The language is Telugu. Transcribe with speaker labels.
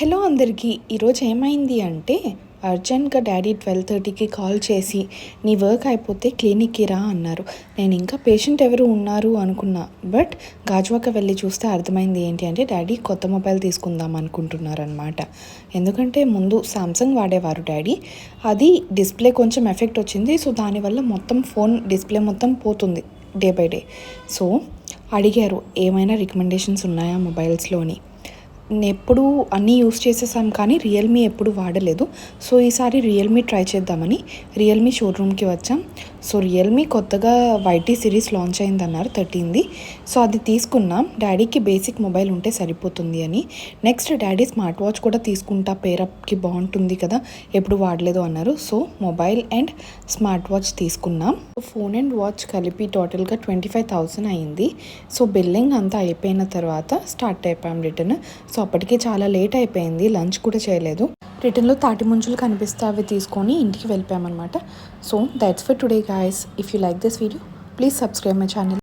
Speaker 1: హలో అందరికీ. ఈరోజు ఏమైంది అంటే అర్జెంట్గా డాడీ 12:30కి కాల్ చేసి నీ వర్క్ అయిపోతే క్లినిక్కి రా అన్నారు. నేను ఇంకా పేషెంట్ ఎవరు ఉన్నారు అనుకున్నా. బట్ గాజువాక వెళ్ళి చూస్తే అర్థమైంది ఏంటి అంటే డాడీ కొత్త మొబైల్ తీసుకుందాం అనుకుంటున్నారనమాట. ఎందుకంటే ముందు సామ్సంగ్ వాడేవారు డాడీ. అది డిస్ప్లే కొంచెం ఎఫెక్ట్ వచ్చింది. సో దానివల్ల మొత్తం ఫోన్ డిస్ప్లే మొత్తం పోతుంది డే బై డే. సో అడిగారు ఏమైనా రికమెండేషన్స్ ఉన్నాయా మొబైల్స్లోని. ఎప్పుడు అన్నీ యూస్ చేసేసాం కానీ రియల్మీ ఎప్పుడు వాడలేదు. సో ఈసారి రియల్మీ ట్రై చేద్దామని రియల్మీ షోరూమ్కి వచ్చాం. సో రియల్మీ కొత్తగా వైటీ సిరీస్ లాంచ్ అయిందన్నారు 13ది. సో అది తీసుకున్నాం. డాడీకి బేసిక్ మొబైల్ ఉంటే సరిపోతుంది అని. నెక్స్ట్ డాడీ స్మార్ట్ వాచ్ కూడా తీసుకుంటా, పేరప్కి బాగుంటుంది కదా, ఎప్పుడు వాడలేదు అన్నారు. So mobile and smart watch తీసుకున్నాం. ఫోన్ అండ్ వాచ్ కలిపి టోటల్గా 25,000 అయింది. సో బిల్లింగ్ అంతా అయిపోయిన తర్వాత స్టార్ట్ అయిపోయాం రిటర్న్. సో అప్పటికే చాలా లేట్ అయిపోయింది, లంచ్ కూడా చేయలేదు. రిటర్న్లో తాటి ముంజలు కనిపిస్తే అవి తీసుకొని ఇంటికి వెళ్ళిపోయామన్నమాట. So that's for today guys. If you like this video please subscribe my channel.